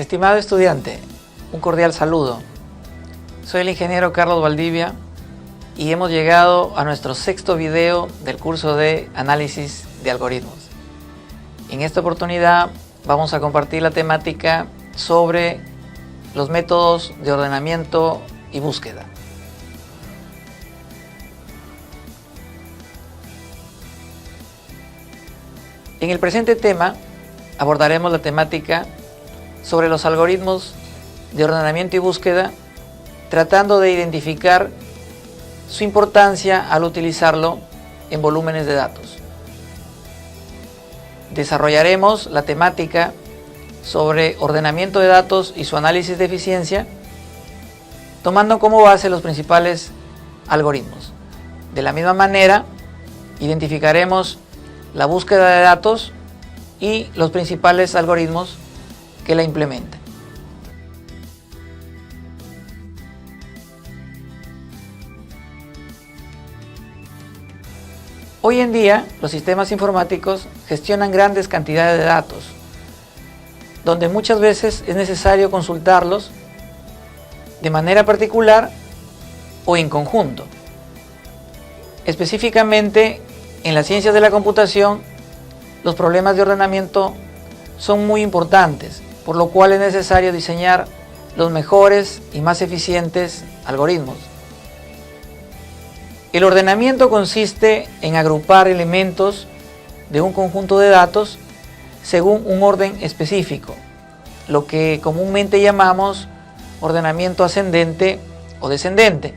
Estimado estudiante, un cordial saludo. Soy el ingeniero Carlos Valdivia y hemos llegado a nuestro sexto video del curso de análisis de algoritmos. En esta oportunidad vamos a compartir la temática sobre los métodos de ordenamiento y búsqueda. En el presente tema abordaremos la temática sobre los algoritmos de ordenamiento y búsqueda, tratando de identificar su importancia al utilizarlo en volúmenes de datos. Desarrollaremos la temática sobre ordenamiento de datos y su análisis de eficiencia, tomando como base los principales algoritmos. De la misma manera, identificaremos la búsqueda de datos y los principales algoritmos que la implementan. Hoy en día, los sistemas informáticos gestionan grandes cantidades de datos, donde muchas veces es necesario consultarlos de manera particular o en conjunto. Específicamente, en las ciencias de la computación, los problemas de ordenamiento son muy importantes, por lo cual es necesario diseñar los mejores y más eficientes algoritmos. El ordenamiento consiste en agrupar elementos de un conjunto de datos según un orden específico, lo que comúnmente llamamos ordenamiento ascendente o descendente.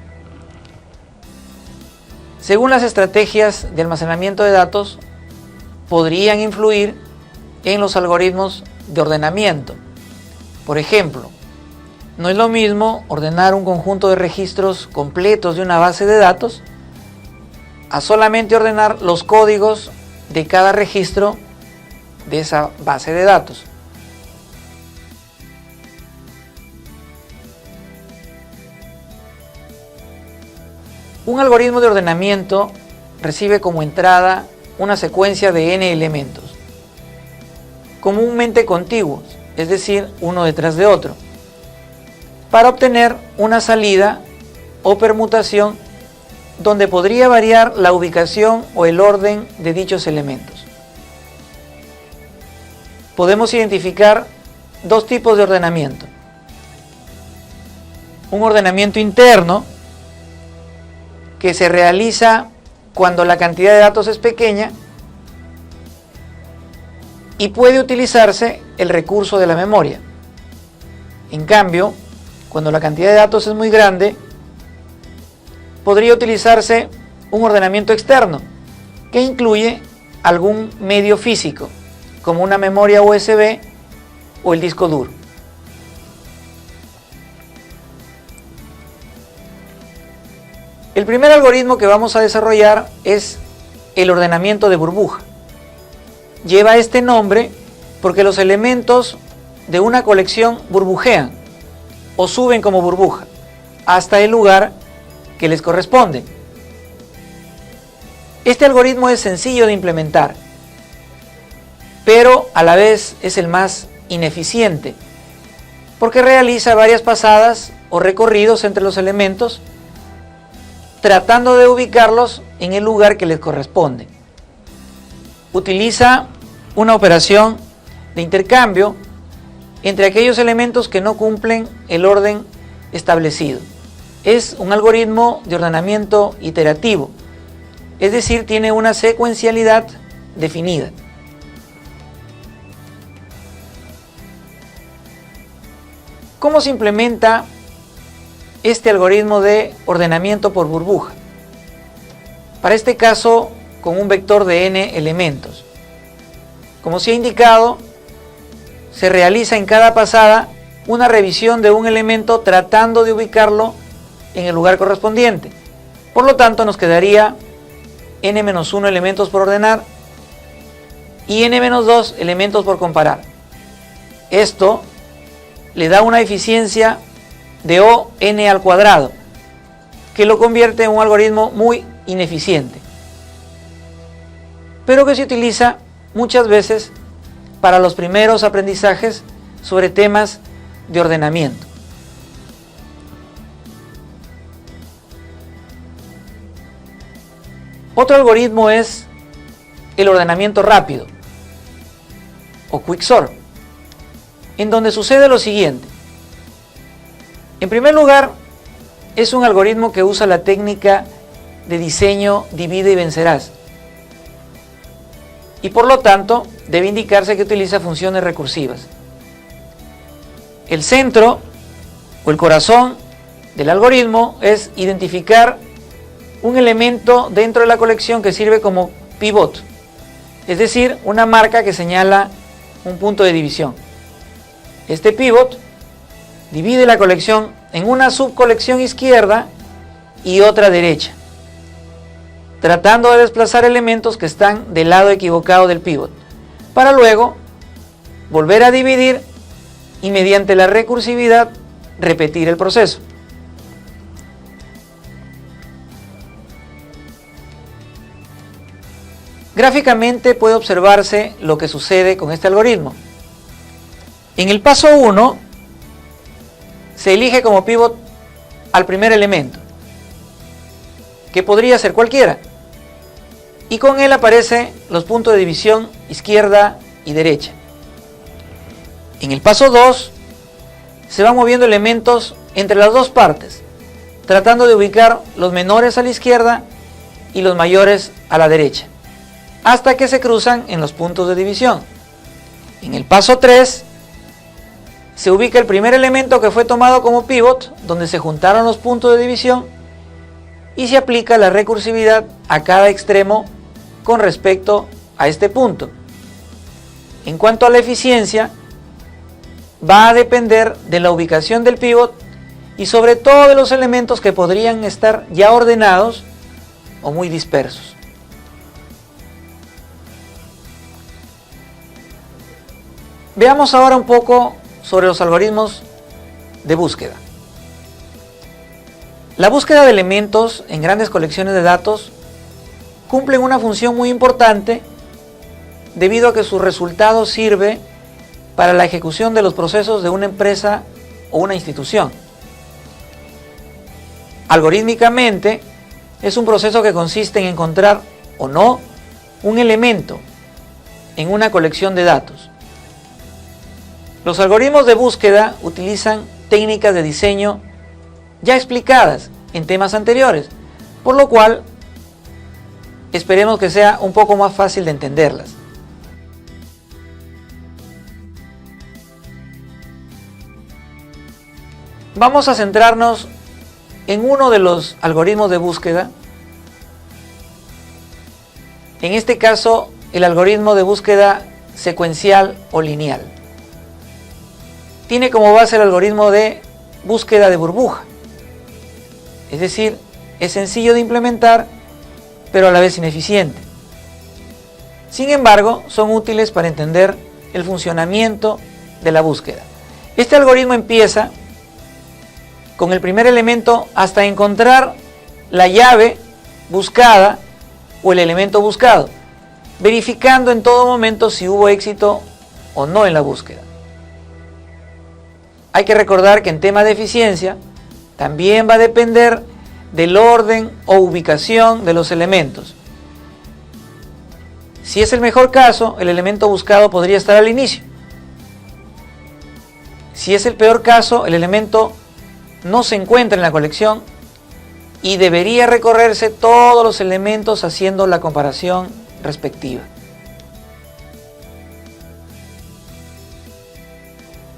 Según las estrategias de almacenamiento de datos, podrían influir en los algoritmos de ordenamiento. Por ejemplo, no es lo mismo ordenar un conjunto de registros completos de una base de datos a solamente ordenar los códigos de cada registro de esa base de datos. Un algoritmo de ordenamiento recibe como entrada una secuencia de n elementos, comúnmente contiguos, es decir, uno detrás de otro, para obtener una salida o permutación donde podría variar la ubicación o el orden de dichos elementos. Podemos identificar dos tipos de ordenamiento. Un ordenamiento interno, que se realiza cuando la cantidad de datos es pequeña y puede utilizarse el recurso de la memoria. En cambio, cuando la cantidad de datos es muy grande, podría utilizarse un ordenamiento externo que incluye algún medio físico, como una memoria USB o el disco duro. El primer algoritmo que vamos a desarrollar es el ordenamiento de burbuja. Lleva este nombre porque los elementos de una colección burbujean o suben como burbuja hasta el lugar que les corresponde. Este algoritmo es sencillo de implementar, pero a la vez es el más ineficiente porque realiza varias pasadas o recorridos entre los elementos tratando de ubicarlos en el lugar que les corresponde. Utiliza una operación de intercambio entre aquellos elementos que no cumplen el orden establecido. Es un algoritmo de ordenamiento iterativo, es decir, tiene una secuencialidad definida. ¿Cómo se implementa este algoritmo de ordenamiento por burbuja? Para este caso, con un vector de n elementos. Como se ha indicado, se realiza en cada pasada una revisión de un elemento tratando de ubicarlo en el lugar correspondiente. Por lo tanto, nos quedaría n-1 elementos por ordenar y n-2 elementos por comparar. Esto le da una eficiencia de O n al cuadrado, que lo convierte en un algoritmo muy ineficiente, pero que se utiliza muchas veces para los primeros aprendizajes sobre temas de ordenamiento. Otro algoritmo es el ordenamiento rápido o Quicksort, en donde sucede lo siguiente. En primer lugar, es un algoritmo que usa la técnica de diseño divide y vencerás, y por lo tanto debe indicarse que utiliza funciones recursivas. El centro o el corazón del algoritmo es identificar un elemento dentro de la colección que sirve como pivot, es decir, una marca que señala un punto de división. Este pivot divide la colección en una subcolección izquierda y otra derecha, tratando de desplazar elementos que están del lado equivocado del pivot, para luego volver a dividir y mediante la recursividad repetir el proceso. Gráficamente puede observarse lo que sucede con este algoritmo. En el paso 1 se elige como pivot al primer elemento, que podría ser cualquiera, y con él aparecen los puntos de división izquierda y derecha. En el paso 2 se van moviendo elementos entre las dos partes, tratando de ubicar los menores a la izquierda y los mayores a la derecha, hasta que se cruzan en los puntos de división. En el paso 3 se ubica el primer elemento que fue tomado como pivot, donde se juntaron los puntos de división, y se aplica la recursividad a cada extremo con respecto a este punto. En cuanto a la eficiencia, va a depender de la ubicación del pivot y sobre todo de los elementos que podrían estar ya ordenados o muy dispersos. Veamos ahora un poco sobre los algoritmos de búsqueda. La búsqueda de elementos en grandes colecciones de datos cumplen una función muy importante debido a que su resultado sirve para la ejecución de los procesos de una empresa o una institución. Algorítmicamente, es un proceso que consiste en encontrar o no un elemento en una colección de datos. Los algoritmos de búsqueda utilizan técnicas de diseño ya explicadas en temas anteriores, por lo cual esperemos que sea un poco más fácil de entenderlas. Vamos a centrarnos en uno de los algoritmos de búsqueda, en este caso el algoritmo de búsqueda secuencial o lineal. Tiene como base el algoritmo de búsqueda de burbuja, es decir, es sencillo de implementar, pero a la vez ineficiente. Sin embargo, son útiles para entender el funcionamiento de la búsqueda. Este algoritmo empieza con el primer elemento hasta encontrar la llave buscada o el elemento buscado, verificando en todo momento si hubo éxito o no en la búsqueda. Hay que recordar que en tema de eficiencia también va a depender del orden o ubicación de los elementos. Si es el mejor caso, el elemento buscado podría estar al inicio. Si es el peor caso, el elemento no se encuentra en la colección y debería recorrerse todos los elementos haciendo la comparación respectiva.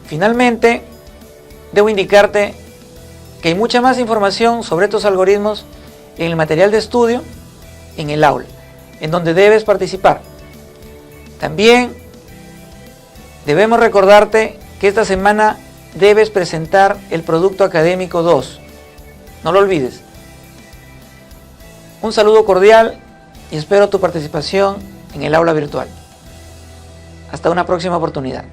Finalmente, debo indicarte que hay mucha más información sobre estos algoritmos en el material de estudio en el aula, en donde debes participar. También debemos recordarte que esta semana debes presentar el producto académico 2. No lo olvides. Un saludo cordial y espero tu participación en el aula virtual. Hasta una próxima oportunidad.